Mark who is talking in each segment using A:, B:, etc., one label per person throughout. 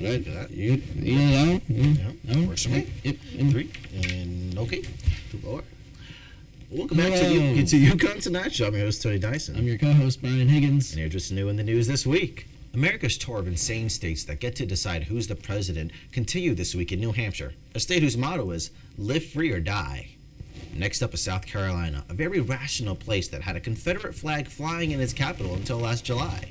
A: Good.
B: Works for me.
A: Yep.
B: 3 and okay. 4. Welcome back to UConn Tonight Show. I'm your host, Tony Tyson.
A: I'm your co-host, Brandon Higgins.
B: And here's what's new in the news this week. America's tour of insane states that get to decide who's the president continued this week in New Hampshire, a state whose motto is live free or die. Next up is South Carolina, a very rational place that had a Confederate flag flying in its capital until last July.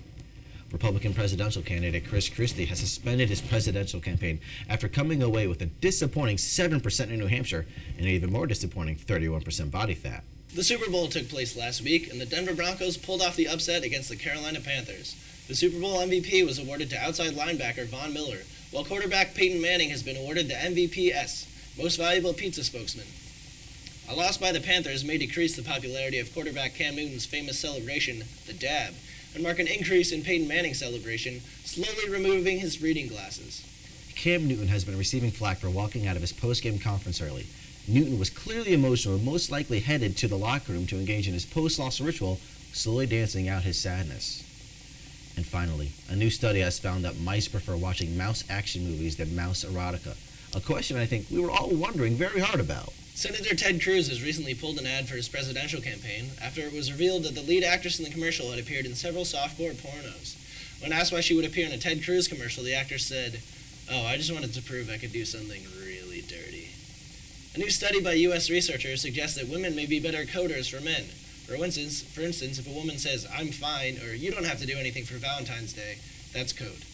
B: Republican presidential candidate Chris Christie has suspended his presidential campaign after coming away with a disappointing 7% in New Hampshire and an even more disappointing 31% body fat.
C: The Super Bowl took place last week, and the Denver Broncos pulled off the upset against the Carolina Panthers. The Super Bowl MVP was awarded to outside linebacker Von Miller, while quarterback Peyton Manning has been awarded the MVPs, Most Valuable Pizza Spokesman. A loss by the Panthers may decrease the popularity of quarterback Cam Newton's famous celebration, the dab, and mark an increase in Peyton Manning's celebration, slowly removing his reading glasses.
B: Cam Newton has been receiving flack for walking out of his post-game conference early. Newton was clearly emotional and most likely headed to the locker room to engage in his post-loss ritual, slowly dancing out his sadness. And finally, a new study has found that mice prefer watching mouse action movies than mouse erotica, a question I think we were all wondering very hard about.
C: Senator Ted Cruz has recently pulled an ad for his presidential campaign after it was revealed that the lead actress in the commercial had appeared in several softcore pornos. When asked why she would appear in a Ted Cruz commercial, the actress said, "Oh, I just wanted to prove I could do something really dirty." A new study by U.S. researchers suggests that women may be better coders for men. For instance, if a woman says, "I'm fine," or "You don't have to do anything for Valentine's Day," that's code.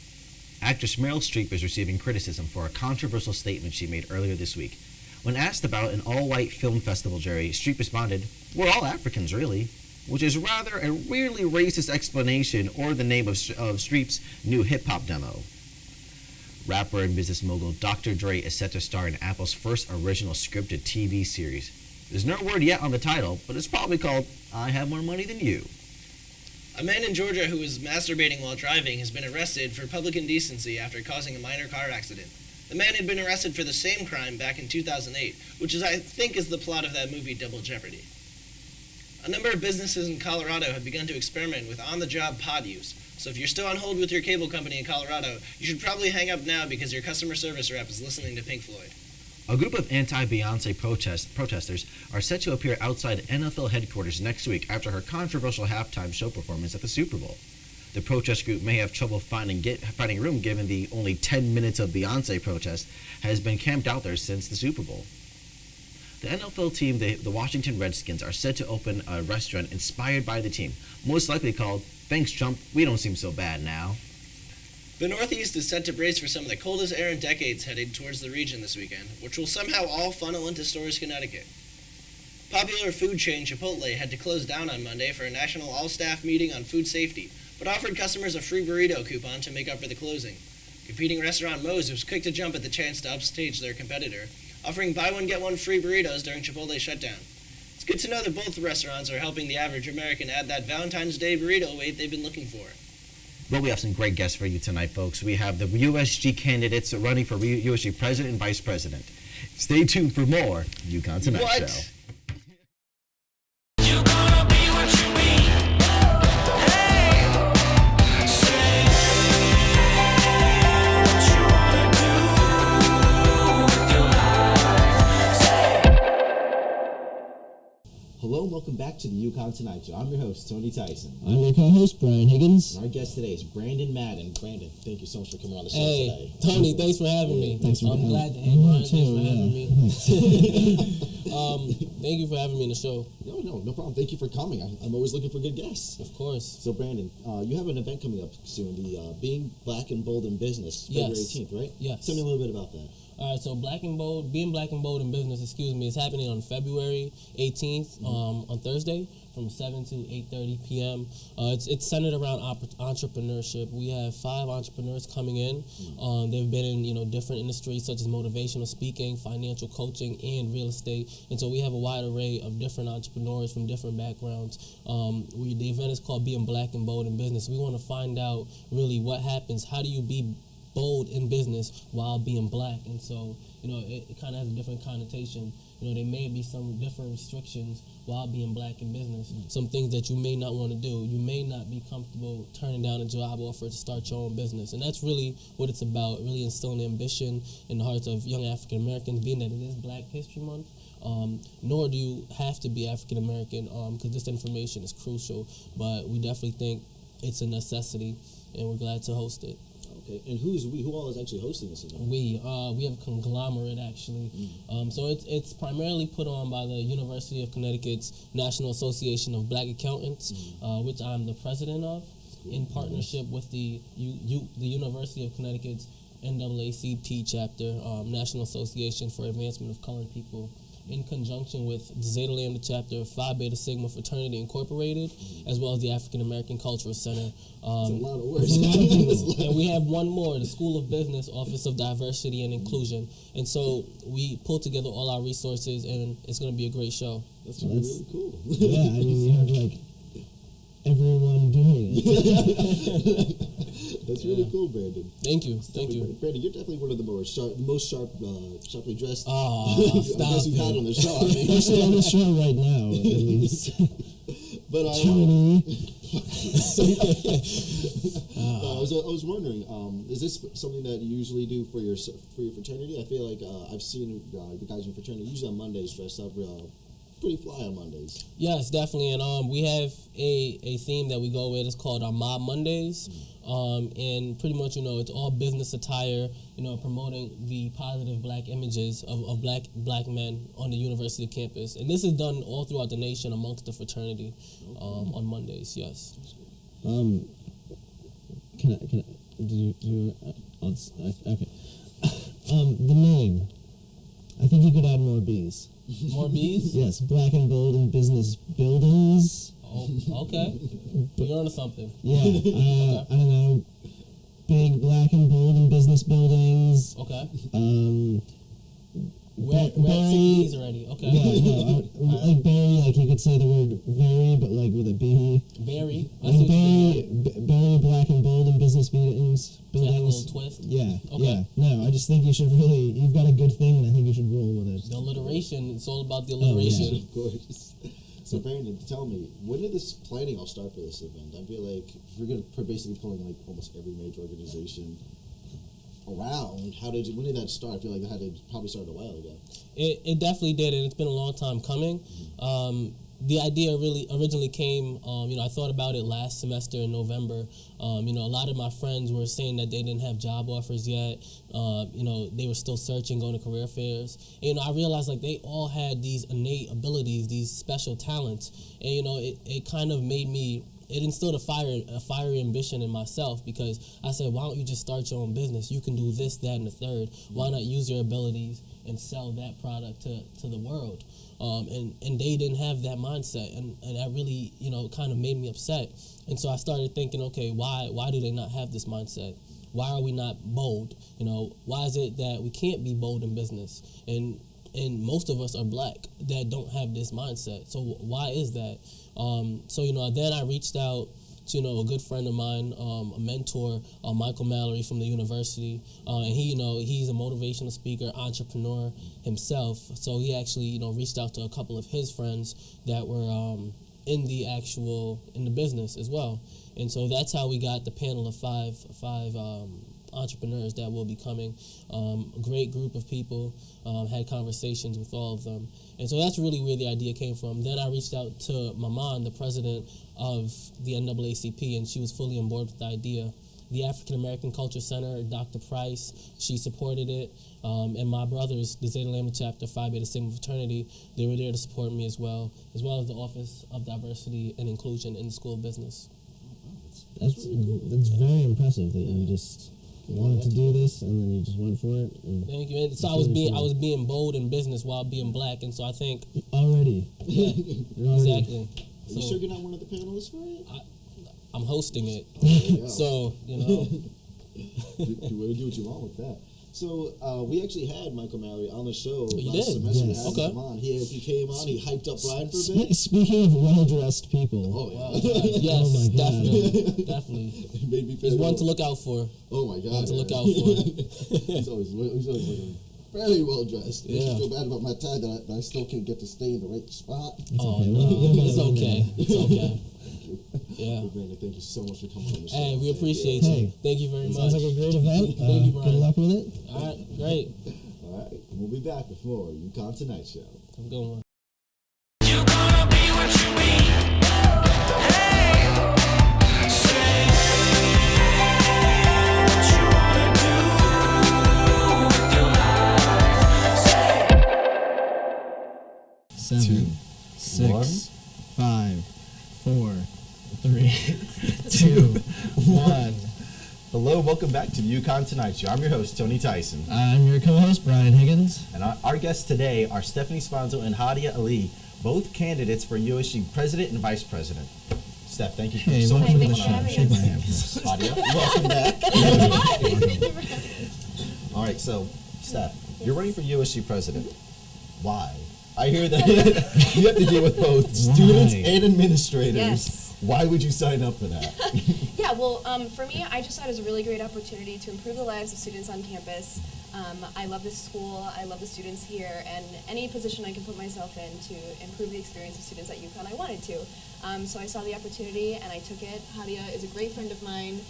B: Actress Meryl Streep is receiving criticism for a controversial statement she made earlier this week. When asked about an all-white film festival jury, Streep responded, "We're all Africans, really," which is rather a weirdly racist explanation or the name of Streep's new hip-hop demo. Rapper and business mogul Dr. Dre is set to star in Apple's first original scripted TV series. There's no word yet on the title, but it's probably called I Have More Money Than You.
C: A man in Georgia who was masturbating while driving has been arrested for public indecency after causing a minor car accident. The man had been arrested for the same crime back in 2008, which I think is the plot of that movie Double Jeopardy. A number of businesses in Colorado have begun to experiment with on-the-job pod use. So if you're still on hold with your cable company in Colorado, you should probably hang up now because your customer service rep is listening to Pink Floyd.
B: A group of anti-Beyonce protesters are set to appear outside NFL headquarters next week after her controversial halftime show performance at the Super Bowl. The protest group may have trouble finding room given the only 10 minutes of Beyonce protest has been camped out there since the Super Bowl. The NFL team, the Washington Redskins, are set to open a restaurant inspired by the team, most likely called "Thanks Trump, We Don't Seem So Bad Now."
C: The Northeast is set to brace for some of the coldest air in decades headed towards the region this weekend, which will somehow all funnel into Storrs, Connecticut. Popular food chain Chipotle had to close down on Monday for a national all-staff meeting on food safety, but offered customers a free burrito coupon to make up for the closing. Competing restaurant Moe's was quick to jump at the chance to upstage their competitor, offering buy one get one free burritos during Chipotle's shutdown. It's good to know that both restaurants are helping the average American add that Valentine's Day burrito weight they've been looking for.
B: Well, we have some great guests for you tonight, folks. We have the USG candidates running for USG president and vice president. Stay tuned for more UConn Tonight Show.
D: Hello and welcome back to the UConn Tonight Show. I'm your host, Tony Tyson.
A: I'm your co-host, Brian Higgins.
D: And our guest today is Brandon Madden. Brandon, thank you so much for coming on the show
E: today.
D: today.
E: Tony, thanks for having me.
A: Thanks for
E: I'm
A: having
E: glad to
A: me.
E: Brian, thanks
A: Too,
E: for having me.
A: Thanks.
E: Thank you for having me on the show.
D: No problem. Thank you for coming. I'm always looking for good guests.
E: Of course.
D: So, Brandon, you have an event coming up soon, the Being Black and Bold in Business, February 18th, right?
E: Yes.
D: Tell me a little bit about that.
E: All right, so Being Black and Bold in Business, is happening on February 18th, on Thursday, from 7 to 8:30 p.m. It's centered around entrepreneurship. We have 5 entrepreneurs coming in. They've been in different industries such as motivational speaking, financial coaching, and real estate. And so we have a wide array of different entrepreneurs from different backgrounds. The event is called Being Black and Bold in Business. We want to find out really what happens. How do you be bold in business while being black? And so it kind of has a different connotation there may be some different restrictions while being black in business. Some things that you may not want to do. You may not be comfortable turning down a job offer to start your own business. And that's really what it's about, really instilling ambition in the hearts of young African Americans, being that it is Black History Month. Nor do you have to be African American because this information is crucial, but we definitely think it's a necessity, and we're glad to host it.
D: Okay, and who all is actually hosting this event?
E: We have a conglomerate actually. So it's primarily put on by the University of Connecticut's National Association of Black Accountants, which I'm the president of, in partnership with the University of Connecticut's NAACP chapter, National Association for Advancement of Colored People, in conjunction with the Zeta Lambda chapter of Phi Beta Sigma Fraternity Incorporated, as well as the African American Cultural Center.
D: That's a lot of words.
E: And we have one more, the School of Business Office of Diversity and Inclusion. And so we pull together all our resources, and it's going to be a great show.
D: That's really cool.
A: Yeah, I mean, you have like everyone doing it.
D: That's really cool, Brandon.
E: Thank you.
D: Brandon, you're definitely one of the most sharply dressed
E: Oh, stop
D: I guess you've had on the show. I mean.
A: You're still on the show right now, at least.
D: But
A: Tony.
D: I was wondering, is this something that you usually do for your fraternity? I feel like I've seen the guys in fraternity usually on Mondays dressed up pretty fly on Mondays.
E: Yes, definitely. And we have a theme that we go with. It's called our Mob Mondays. And pretty much, it's all business attire, promoting the positive black images of black men on the university campus. And this is done all throughout the nation amongst the fraternity on Mondays, yes.
A: Can I, do you okay. The name. I think you could add more B's.
E: More B's?
A: Yes, Black and Bold and Business Buildings.
E: Oh, okay. You're onto something.
A: Yeah, I don't know. Big Black and Bold and Business Buildings.
E: Okay.
A: We're
E: at 6 B's already. Okay.
A: Yeah, no, like Barry, like you could say the word very, but like with a B.
E: Barry.
A: Like Barry Black and Bold and Business Buildings.
E: That little twist.
A: Yeah.
E: Okay.
A: Yeah. No, I just think you should you've got a good thing, and I think you should roll with it.
E: The alliteration. It's all about the alliteration.
D: Of course. So Brandon, tell me, when did this planning all start for this event? I feel like we're basically pulling like almost every major organization around. When did that start? I feel like that had probably started a while ago.
E: It definitely did, and it's been a long time coming. The idea really originally came, I thought about it last semester in November. A lot of my friends were saying that they didn't have job offers yet. They were still searching, going to career fairs. And, I realized like they all had these innate abilities, these special talents. And, it kind of made me, it instilled a fiery ambition in myself, because I said, why don't you just start your own business? You can do this, that, and the third. Why not use your abilities and sell that product to the world? And they didn't have that mindset, and that really, kind of made me upset. And so I started thinking, okay, why do they not have this mindset? Why are we not bold? Why is it that we can't be bold in business? And most of us are black that don't have this mindset. So why is that? Then I reached out to, a good friend of mine, a mentor, Michael Mallory from the university, and he's a motivational speaker, entrepreneur himself. So he actually, reached out to a couple of his friends that were in the business as well. And so that's how we got the panel of five entrepreneurs that will be coming. A great group of people, had conversations with all of them. And so that's really where the idea came from. Then I reached out to Maman, the president of the NAACP, and she was fully on board with the idea. The African American Culture Center, Dr. Price, she supported it. And my brothers, the Zeta Lambda chapter, Phi Beta Sigma Fraternity, they were there to support me as well as the Office of Diversity and Inclusion in the School of Business.
A: That's very impressive that you just wanted to do this, and then you just went for it.
E: Thank you. And so I was being bold in business while being black, and so I think
A: already.
E: Yeah, exactly.
D: Are you sure you're not one of the panelists for it?
E: I'm hosting it, so
D: you want to do what you want with that. So we actually had Michael Mallory on the show last semester.
A: Yes.
E: Okay.
D: He came on. He hyped up Brian for a bit.
A: Speaking of well-dressed people.
D: Oh, yeah.
E: Yes,
A: oh my God.
E: definitely.
D: Made me feel
E: He's one to look out for.
D: Oh my God.
E: One to look out for.
D: he's always looking. Fairly well dressed. Makes
E: Yeah.
D: me feel bad about my tie that I still can't get to stay in the right spot.
E: Oh
A: okay.
E: no, it's okay. It's okay. Yeah.
D: Well, Brandon, thank you so much for coming on the show.
E: Hey, we
D: Thank
E: appreciate
A: Hey.
E: you. Thank you very
A: It
E: much.
A: sounds like a great event.
E: Thank you,
A: Good
E: Brian.
A: luck with it.
E: All right, great.
D: All right, we'll be back with more UConn Tonight Show.
E: Have a good one.
F: You gonna be what you be. Hey, say what you wanna do with your life. Say
A: 7, 6, 5, 4, 3, 2, 1.
G: Hello, welcome back to the UConn Tonight Show. I'm your host, Tony Tyson.
A: I'm your co-host, Brian Higgins.
G: And our guests today are Stephanie Sponzo and Haddiyyah, both candidates for USG President and Vice President. Steph, thank you
A: Hey,
G: so much
A: welcome
G: for
A: to the
G: coming on.
A: show. Shake my hand first.
G: Haddiyyah, welcome back. All right, so, Steph, you're running for USG President. Why? I hear that you have to deal with both students and administrators.
H: Yes.
G: Why would you sign up for that?
H: Yeah, well, for me, I just thought it was a really great opportunity to improve the lives of students on campus. I love this school, I love the students here, and any position I can put myself in to improve the experience of students at UConn, I wanted to. So I saw the opportunity and I took it. Haddiyyah is a great friend of mine.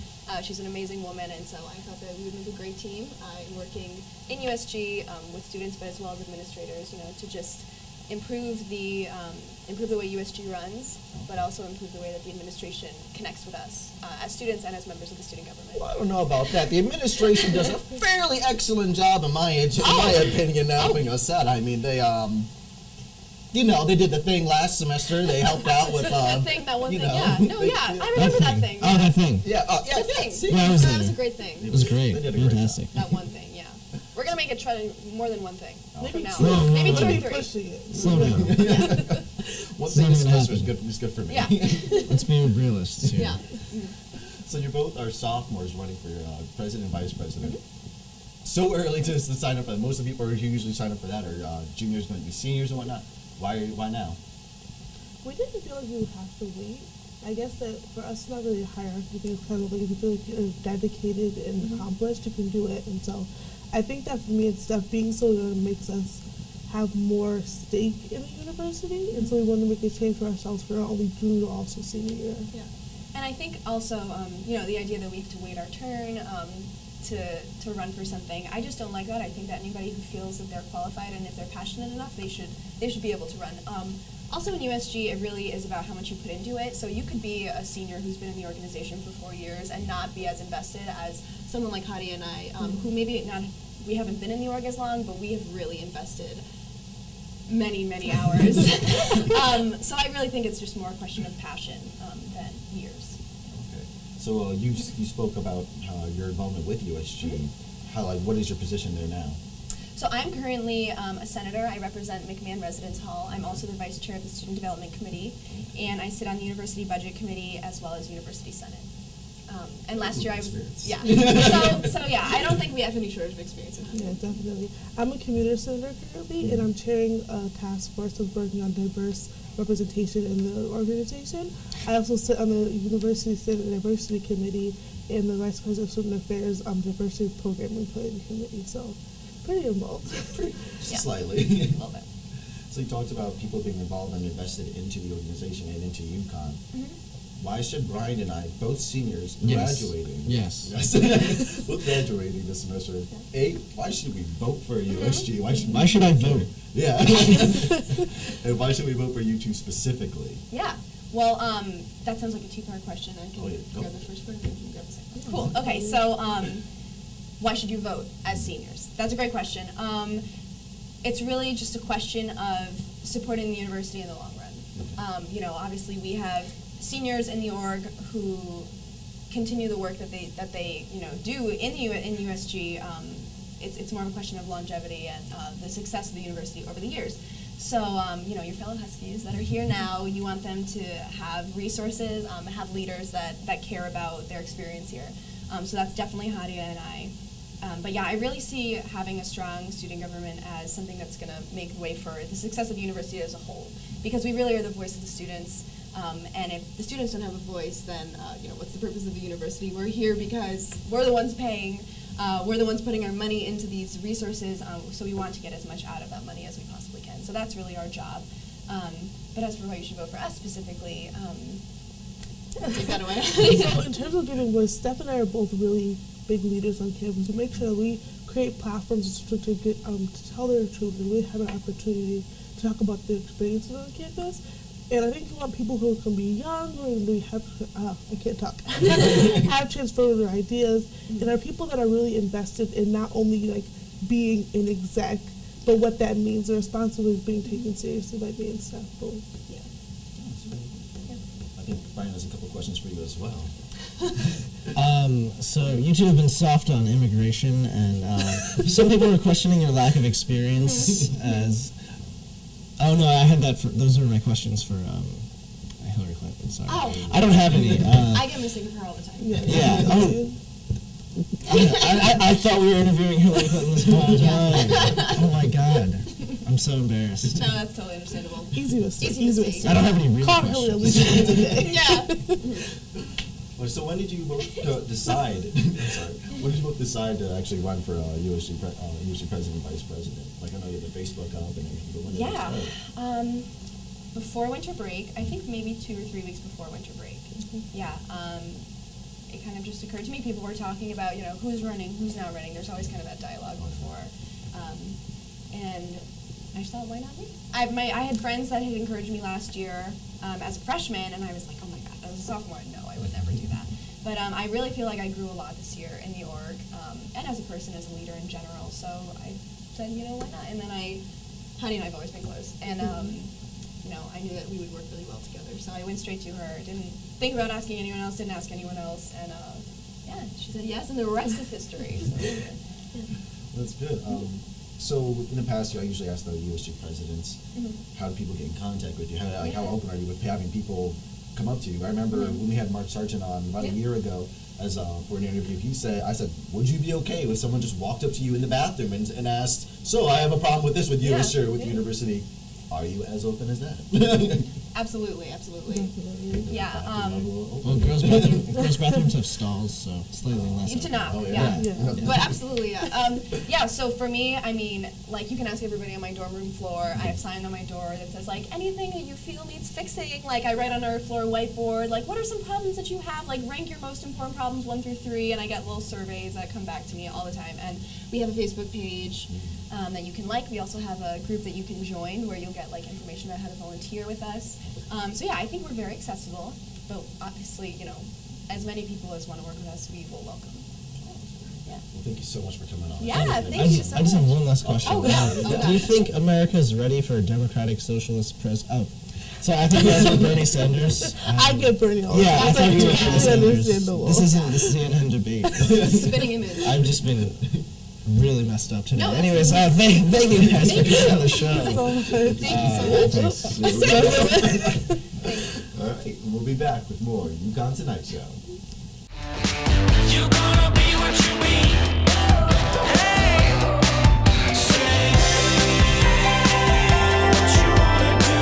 H: She's an amazing woman, and so I thought that we would make a great team in working in USG with students, but as well as administrators, to just improve the way USG runs, but also improve the way that the administration connects with us as students and as members of the student government.
G: Well, I don't know about that. The administration does a fairly excellent job, in my opinion, helping us out. I mean, they they did the thing last semester. They helped out with
H: that thing, that one thing, yeah. No, yeah, I remember that thing.
A: Oh, that thing.
G: yeah,
H: The thing.
G: see?
A: Yeah, I was
H: That
A: there.
H: was a great thing.
A: It was great.
G: They did a great
A: Fantastic.
H: That one thing, yeah. We're gonna make it try more than one thing from now
A: No,
H: on.
A: no,
H: Maybe
A: no.
H: 2 or
A: Maybe
H: 3.
A: Slow down.
G: One
A: It's
G: thing
A: not
G: this
A: gonna
G: semester is
A: happen.
G: good for me.
H: Yeah.
A: Let's be realists here.
H: Yeah.
G: So you both are sophomores running for president and vice president.
H: Mm-hmm.
G: So early to sign up for that. Most of the people who usually sign up for that are juniors going to be seniors and whatnot. Why now?
I: We didn't feel like we would have to wait. I guess that for us, it's not really a hierarchy thing. It's kind of like if you feel like you're dedicated and accomplished, you can do it. And so I think that for me and Steph, being so young makes us have more stake in the university. And so we want to make a change for ourselves for not only junior, but also senior year.
H: Yeah. And I think also, the idea that we have to wait our turn to run for something, I just don't like that. I think that anybody who feels that they're qualified and if they're passionate enough, they should be able to run. Also in USG, it really is about how much you put into it. So you could be a senior who's been in the organization for 4 years and not be as invested as someone like Haddiyyah and I, who maybe we haven't been in the org as long, but we have really invested many, many hours. So I really think it's just more a question of passion than years.
G: Okay. So you spoke about your involvement with USG. What is your position there now?
H: So I'm currently a senator. I represent McMahon Residence Hall. I'm also the vice chair of the Student Development Committee, and I sit on the University Budget Committee as well as University Senate. And last year I was, yeah. So yeah, I don't think we have any shortage of experience in that.
I: Yeah, definitely. I'm a commuter senator currently, and I'm chairing a task force that's working on diverse representation in the organization. I also sit on the University Senate Diversity Committee and the Vice President of Student Affairs Diversity Programming Planning Committee. So pretty involved.
G: Slightly.
H: A little bit.
G: So you talked about people being involved and invested into the organization and into UConn. Why should Brian and I, both seniors, graduating?
A: Yes.
G: Both graduating this semester. Why should we vote for USG?
A: Why should I vote?
G: Yeah. And why should we vote for you two specifically?
H: Yeah. Well, that sounds like a two-part question. I can
G: Oh, yeah, go
H: grab the
G: for it.
H: first part and you can grab the second. Cool. Okay, so why should you vote as seniors? That's a great question. It's really just a question of supporting the university in the long run. Obviously we have seniors in the org who continue the work that they do in USG. It's more of a question of longevity and the success of the university over the years. So, your fellow Huskies that are here now, you want them to have resources, have leaders that care about their experience here. So that's definitely Haddiyyah and I. But yeah, I really see having a strong student government as something that's going to make the way for the success of the university as a whole, because we really are the voice of the students. And if the students don't have a voice, then what's the purpose of the university? We're here because we're the ones paying. we're the ones putting our money into these resources, so we want to get as much out of that money as we possibly can. So that's really our job. But as for why you should vote for us specifically, take that away.
I: So in terms of giving voice, Steph and I are both really big leaders on campus. We make sure that we create platforms to get to tell their truth and really have an opportunity to talk about their experiences on campus. And I think we want people who can be young, who really have, I can't talk, have transformative ideas, and are people that are really invested in not only like being an exec, but what that means, the responsibility is being taken seriously by being staff. But, yeah.
G: I think Brian has a couple questions for you as well.
A: So you two have been soft on immigration, and some people are questioning your lack of experience as. Oh no, I had that for. Those were my questions for Hillary Clinton. Sorry, I don't have any.
H: I get mistaken for her all the time.
A: Yeah. Oh. I thought we were interviewing Hillary Clinton this whole time. Oh my God, I'm so embarrassed.
H: No, that's totally understandable.
I: Easy mistake.
H: Easy mistake.
A: I don't have any real
I: Call
A: questions.
I: Hillary at least today.
H: Yeah.
G: Well, so when did you both decide? Sorry, when did you both decide to actually run for USG president, vice president? Like I know you have the Facebook up and everything, but when did
H: Yeah.
G: that start?
H: Before winter break, I think maybe 2 or 3 weeks before winter break. Yeah. It kind of just occurred to me. People were talking about, who's running, who's not running. There's always kind of that dialogue before, and I just thought, why not me? I had friends that had encouraged me last year as a freshman, and I was like, oh my God, as a sophomore, no, I would never do that. But I really feel like I grew a lot this year in the org, and as a person, as a leader in general. So I said, why not? And then Haddiyyah and I have always been close, and I knew that we would work really well together. So I went straight to her. Didn't think about asking anyone else. Didn't ask anyone else, and yeah, she said yes, and the rest is history. So, yeah.
G: That's good. So in the past, I usually ask the USG presidents, how do people get in contact with you? How open are you with having people come up to you? I remember when we had Mark Sargent on about a year ago as for an interview, I said, would you be okay if someone just walked up to you in the bathroom and asked, so I have a problem with this with USG or with the university. Are you as open as that?
H: Absolutely. Yeah.
A: Well, girls' bathrooms have stalls, so slightly less.
H: Need to know.
G: Oh,
H: Yeah.
G: yeah.
H: But absolutely, yeah. Yeah, so for me, I mean, like, you can ask everybody on my dorm room floor. I have sign on my door that says, like, anything that you feel needs fixing. Like, I write on our floor whiteboard, like, what are some problems that you have? Like, rank your most important problems 1 through 3, and I get little surveys that come back to me all the time. And we have a Facebook page that you can like. We also have a group that you can join where you'll get, like, information about how to volunteer with us. So, yeah, I think we're very accessible. But obviously, as many people as want to work with us, we will welcome. Yeah.
G: Well, thank you so much for coming on.
H: Yeah, thank
A: I
H: you
A: just
H: so
A: have
H: much.
A: one last question.
H: Oh, God.
A: Do you think America is ready for a democratic socialist president? So I think you guys were Bernie Sanders.
I: I get Bernie all the
A: Yeah,
I: time.
A: I thought you were
I: It's
A: Bernie Sanders.
I: understandable.
A: This isn't the CNN debate.
H: Spinning image.
A: I've just been really messed up today.
H: No, that's
A: Anyways, thank you guys for coming on the show.
I: So much.
H: Thank you so much.
A: Thanks.
G: All right, we'll be back with more UConn Tonight Show.
F: You're gonna be what you be. Hey, say what you wanna do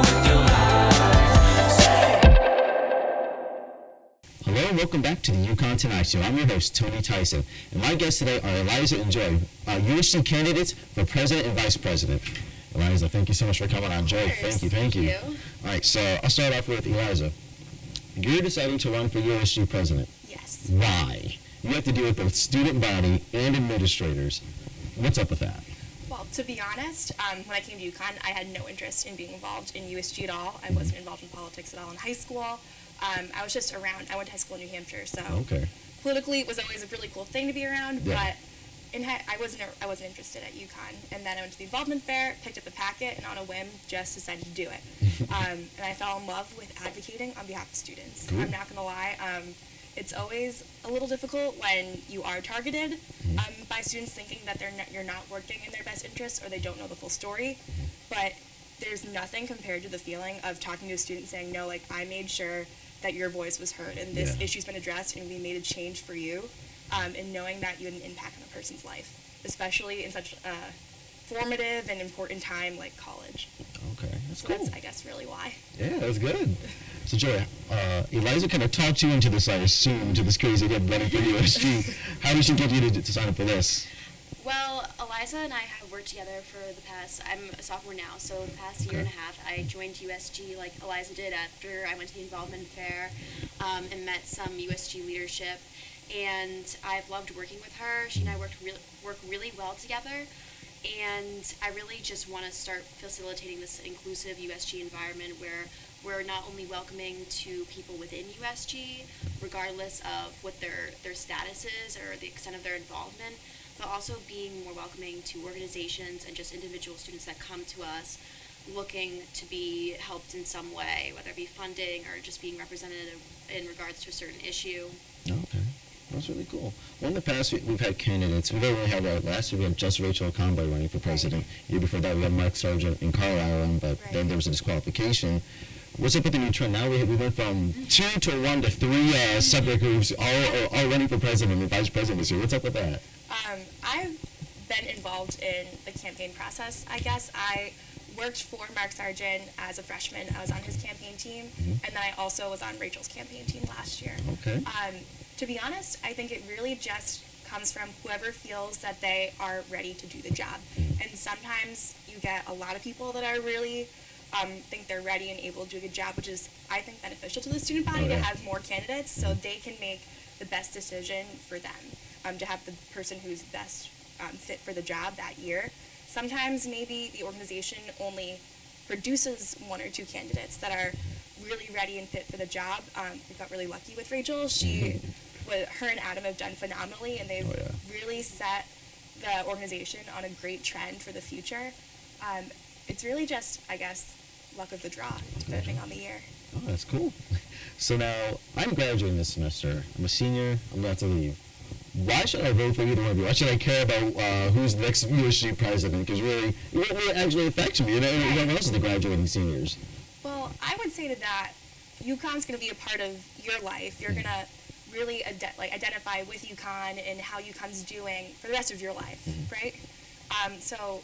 F: with your life. Say.
B: Hello and welcome back to the UConn Tonight Show. I'm your host, Tony Tyson, and my guests today are Eliza and Joy, USG candidates for president and vice president. Eliza, thank you so much for coming on. Joy, thank you. All right, so I'll start off with Eliza. You're deciding to run for USG president.
J: Yes.
B: Why? You have to deal with both student body and administrators. What's up with that?
J: Well, to be honest, when I came to UConn, I had no interest in being involved in USG at all. I wasn't involved in politics at all in high school. I was just around. I went to high school in New Hampshire, so
B: Okay.
J: politically it was always a really cool thing to be around,
B: Yeah.
J: but I wasn't interested at UConn. And then I went to the involvement fair, picked up the packet, and on a whim, just decided to do it. And I fell in love with advocating on behalf of students.
B: Cool.
J: I'm not going to lie. It's always a little difficult when you are targeted by students thinking that you're not working in their best interests or they don't know the full story. But there's nothing compared to the feeling of talking to a student saying, no, like, I made sure that your voice was heard and this issue's been addressed and we made a change for you. And knowing that you had an impact on a person's life, especially in such a formative and important time like college.
B: Okay, that's
J: So
B: cool.
J: that's, I guess, really why.
B: Yeah, that's good.
K: So Joy, Eliza kind of talked you into this, I assume, to this crazy idea of running for USG. How did she get you to sign up for this?
L: Well, Eliza and I have worked together for the past, I'm a sophomore now, so the past year and a half, I joined USG like Eliza did after I went to the involvement fair and met some USG leadership. And I've loved working with her. She and I work really well together. And I really just want to start facilitating this inclusive USG environment where we're not only welcoming to people within USG, regardless of what their status is or the extent of their involvement, but also being more welcoming to organizations and just individual students that come to us looking to be helped in some way, whether it be funding or just being represented in regards to a certain issue.
K: Okay. That's really cool. Well, in the past, we've had candidates. We don't really have last year we had just Rachel Conway running for president. Year before that, we had Mark Sargent and Carlisle running, but then there was a disqualification. What's up with the new trend? Now we went from 2 to 1 to 3 separate groups, all running for president and vice president this year. What's up with that?
J: I've been involved in the campaign process, I guess. I worked for Mark Sargent as a freshman. I was on his campaign team, and then I also was on Rachel's campaign team last year.
K: Okay.
J: To be honest, I think it really just comes from whoever feels that they are ready to do the job. And sometimes you get a lot of people that are really think they're ready and able to do a good job, which is, I think, beneficial to the student body to have more candidates so they can make the best decision for them, to have the person who's best fit for the job that year. Sometimes maybe the organization only produces 1 or 2 candidates that are really ready and fit for the job. We got really lucky with Rachel. Her and Adam have done phenomenally, and they've really set the organization on a great trend for the future. It's really just, I guess, luck of the draw, depending on the year.
K: Oh, that's cool. So now, I'm graduating this semester. I'm a senior. I'm about to leave. Why should I vote for either one of you? Why should I care about who's the next USG president? Because really, it really actually affects me. Everyone else is the graduating seniors.
J: Well, I would say to that, UConn's going to be a part of your life. You're going to really identify with UConn and how UConn's doing for the rest of your life, right? So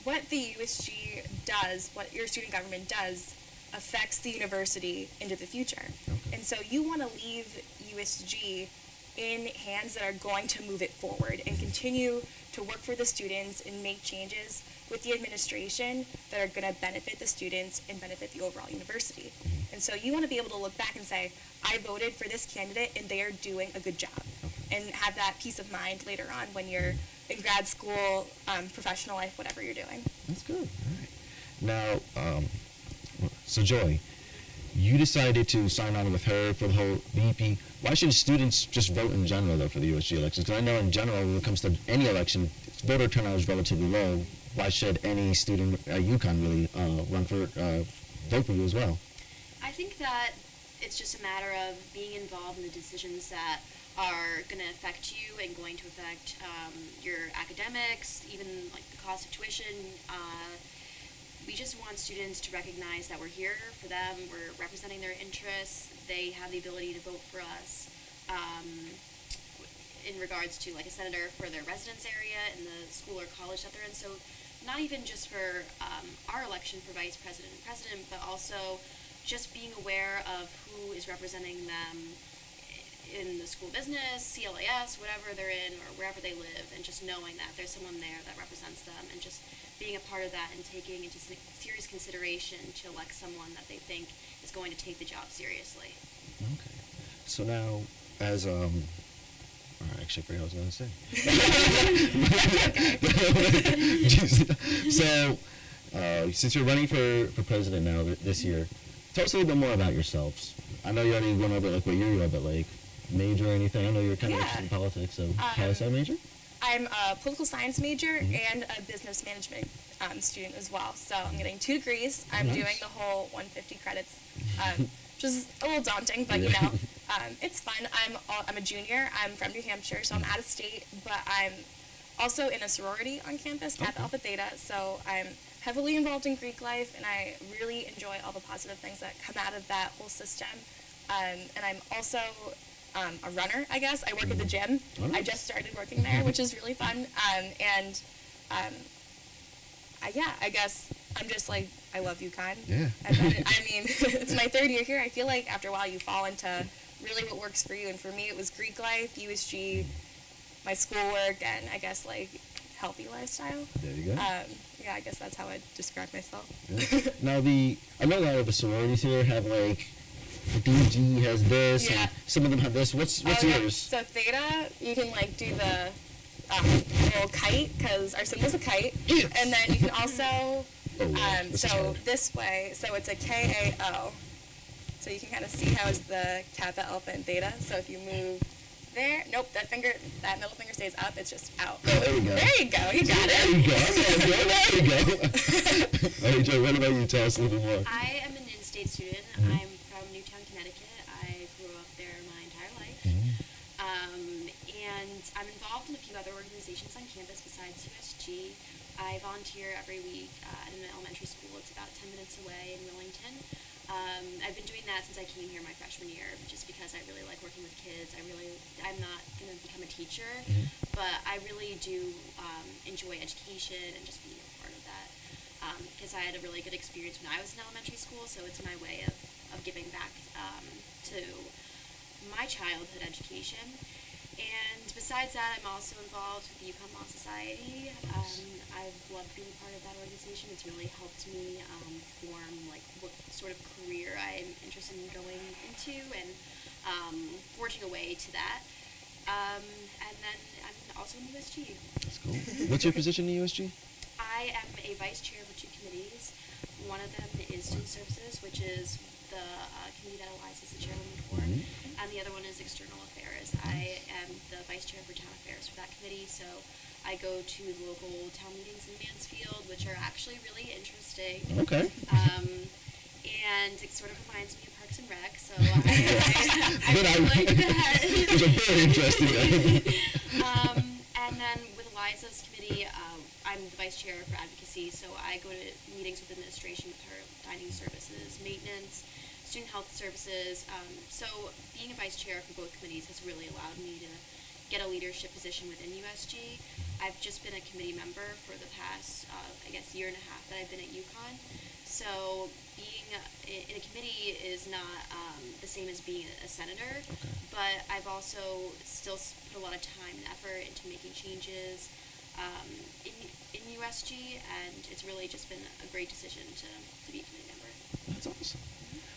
J: what the USG does, what your student government does, affects the university into the future. And so you want to leave USG in hands that are going to move it forward and continue to work for the students and make changes with the administration that are going to benefit the students and benefit the overall university. And so you want to be able to look back and say, I voted for this candidate and they are doing a good job. And have that peace of mind later on when you're in grad school, professional life, whatever you're doing.
K: That's good. All right. Now, so Joy, you decided to sign on with her for the whole VP. Why should students just vote in general, though, for the USG elections? Because I know in general, when it comes to any election, voter turnout is relatively low. Why should any student at UConn really vote for you as well?
L: I think that it's just a matter of being involved in the decisions that are going to affect you and going to affect your academics, even like the cost of tuition. We just want students to recognize that we're here for them, we're representing their interests, they have the ability to vote for us in regards to like a senator for their residence area in the school or college that they're in. So not even just for our election for vice president and president, but also just being aware of who is representing them in the school business, CLAS, whatever they're in, or wherever they live, and just knowing that there's someone there that represents them, and just being a part of that and taking into serious consideration to elect someone that they think is going to take the job seriously.
K: Okay. So now, as actually, I forgot what I was going to say. So, since you're running for president now this year, tell us a little bit more about yourselves. I know you already went over like what year you are, but like major or anything. I know you're kind of interested in politics, so tell us that major.
J: I'm a political science major and a business management student as well. So I'm getting 2 degrees. I'm doing the whole 150 credits, which is a little daunting, but you know, it's fun. I'm a junior. I'm from New Hampshire, so I'm out of state, but I'm also in a sorority on campus, Kappa Alpha Theta. So I'm heavily involved in Greek life, and I really enjoy all the positive things that come out of that whole system. And I'm also a runner, I guess. I work at the gym. I just started working there, which is really fun. I guess I'm just like I love UConn.
K: Yeah.
J: And then, I mean, it's my third year here. I feel like after a while you fall into really what works for you. And for me, it was Greek life, USG, my schoolwork, and I guess like healthy lifestyle.
K: There you go.
J: Yeah, I guess that's how I describe myself.
K: Yeah. Now I know a lot of the sororities here have like, DG has this,
J: Yeah.
K: and some of them have this. What's
J: Okay,
K: yours?
J: So theta, you can like do the little kite because our symbol's a kite, and then you can also
K: This is
J: so
K: hard.
J: this way, so it's a KAO. So you can kind of see how it's the kappa, alpha, and theta. So if you move there, nope, that middle finger stays up. It's just out.
K: Oh, there you go.
J: There you go. You got
K: There
J: it.
K: you go. There you go. All right, Joe, what about you? Tell us a little bit more.
L: I am an in-state student. I'm from Newtown, Connecticut. I grew up there my entire life. And I'm involved in a few other organizations on campus besides USG. I volunteer every week at an elementary school. It's about 10 minutes away in Willington. I've been doing that since I came here my freshman year, just because I really like working with kids. I'm not going to become a teacher, but I really do enjoy education and just being a part of that. Because I had a really good experience when I was in elementary school, so it's my way of giving back to my childhood education. And besides that, I'm also involved with the UConn Law Society. I've loved being part of that organization. It's really helped me form like what sort of career I'm interested in going into and forging a way to that. And then I'm also in USG.
K: That's cool. What's your position in USG?
L: I am a vice chair for 2 committees. One of them is Student Services, which is the committee that Eliza is the chairwoman for, and the other one is External Affairs. I am the vice chair for Town Affairs for that committee, so I go to the local town meetings in Mansfield, which are actually really interesting.
K: Okay.
L: And it sort of reminds me of Parks and Rec, so I really like that.
K: Those are very interesting.
L: And then with Eliza's committee, I'm the vice chair for advocacy, so I go to meetings with administration with her, dining services, maintenance, student health services. So being a vice chair for both committees has really allowed me to get a leadership position within USG. I've just been a committee member for the past, I guess, year and a half that I've been at UConn. So being in a committee is not the same as being a senator, but I've also still put a lot of time and effort into making changes in USG, and it's really just been a great decision to be a committee member.
K: That's awesome.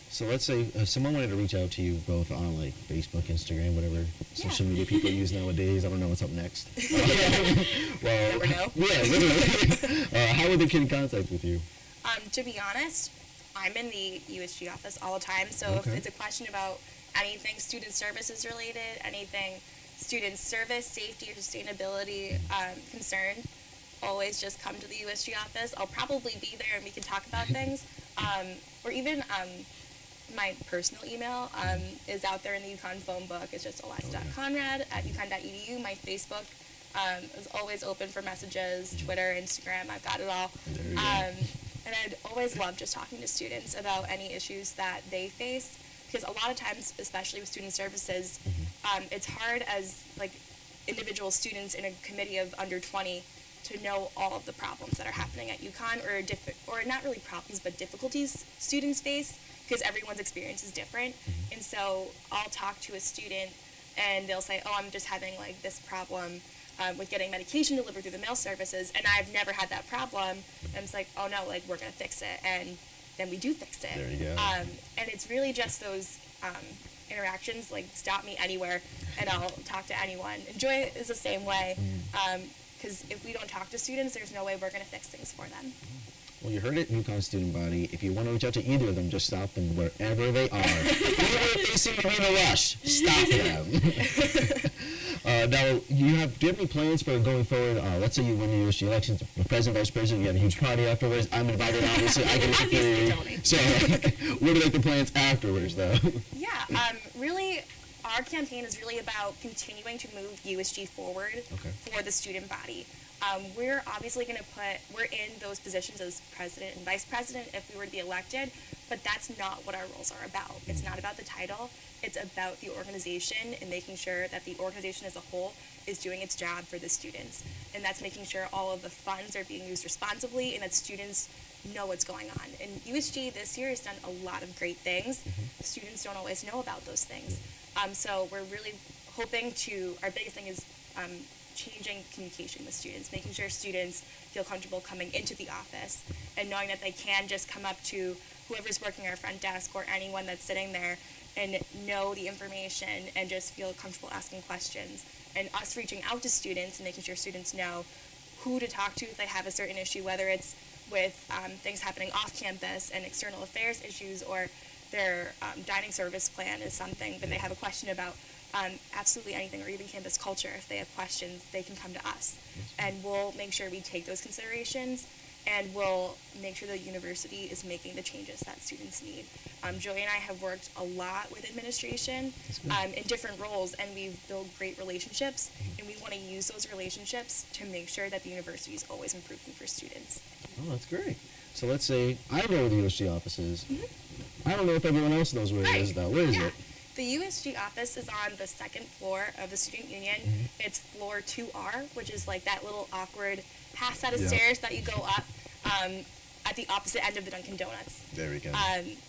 K: So let's say someone wanted to reach out to you both on like Facebook, Instagram, whatever social media people use nowadays. I don't know what's up next. Well,
J: Never know.
K: yeah, literally. How would they get in contact with you?
J: To be honest, I'm in the USG office all the time, so
K: Okay.
J: if it's a question about anything student services related, anything student service, safety, or sustainability concerned, always just come to the USG office. I'll probably be there and we can talk about things. Or even my personal email is out there in the UConn phone book. It's just eliza.conrad@uconn.edu. My Facebook is always open for messages, Twitter, Instagram, I've got it all.
K: There you go.
J: And I'd always love just talking to students about any issues that they face, because a lot of times, especially with student services, it's hard as like individual students in a committee of under 20 to know all of the problems that are happening at UConn, or not really problems, but difficulties students face, because everyone's experience is different. And so I'll talk to a student and they'll say, oh, I'm just having like this problem with getting medication delivered through the mail services, and I've never had that problem. And it's like, oh no, like we're gonna fix it, and then we do fix it.
K: There you go.
J: And it's really just those interactions, like stop me anywhere and I'll talk to anyone. And Joy is the same way, because if we don't talk to students, there's no way we're gonna fix things for them.
K: Well, you heard it, UConn student body. If you want to reach out to either of them, just stop them wherever they are. Even if they seem to be in a rush, stop them. Now, do you have any plans for going forward? Let's say you win the USG elections, the president, vice president, you have a huge party afterwards. I'm invited, obviously. I get a
J: Obviously,
K: So, what are like the plans afterwards, though?
J: Yeah, really, our campaign is really about continuing to move USG forward for the student body. We're obviously going to we're in those positions as president and vice president if we were to be elected, but that's not what our roles are about. It's not about the title. It's about the organization and making sure that the organization as a whole is doing its job for the students. And that's making sure all of the funds are being used responsibly and that students know what's going on. And USG this year has done a lot of great things. Students don't always know about those things. So we're really hoping to, our biggest thing is changing communication with students, making sure students feel comfortable coming into the office and knowing that they can just come up to whoever's working our front desk or anyone that's sitting there and know the information and just feel comfortable asking questions. And us reaching out to students and making sure students know who to talk to if they have a certain issue, whether it's with things happening off campus and external affairs issues, or their dining service plan is something that they have a question about. Absolutely anything, or even campus culture. If they have questions, they can come to us, and we'll make sure we take those considerations, and we'll make sure the university is making the changes that students need. Joey and I have worked a lot with administration in different roles, and we've built great relationships, and we want to use those relationships to make sure that the university is always improving for students.
K: Oh, that's great. So let's say I know where the USG office is. I don't know if everyone else knows where it is, though. Where is it?
J: The USG office is on the second floor of the Student Union. It's floor 2R, which is like that little awkward half set of stairs that you go up at the opposite end of the Dunkin' Donuts.
K: There we go.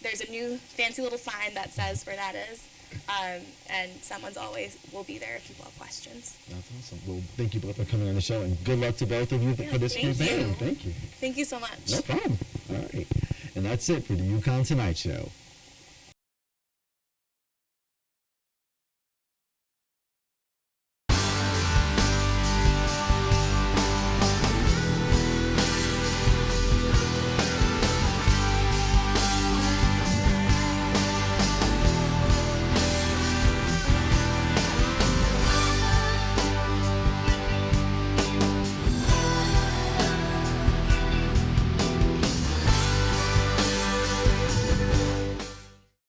J: There's a new fancy little sign that says where that is, and someone's always will be there if people have questions.
K: That's awesome. Well, thank you both for coming on the show, and good luck to both of you for this
J: thank
K: campaign.
J: you.
K: Thank you.
J: Thank you so much.
K: No problem. All right. And that's it for the UConn Tonight Show.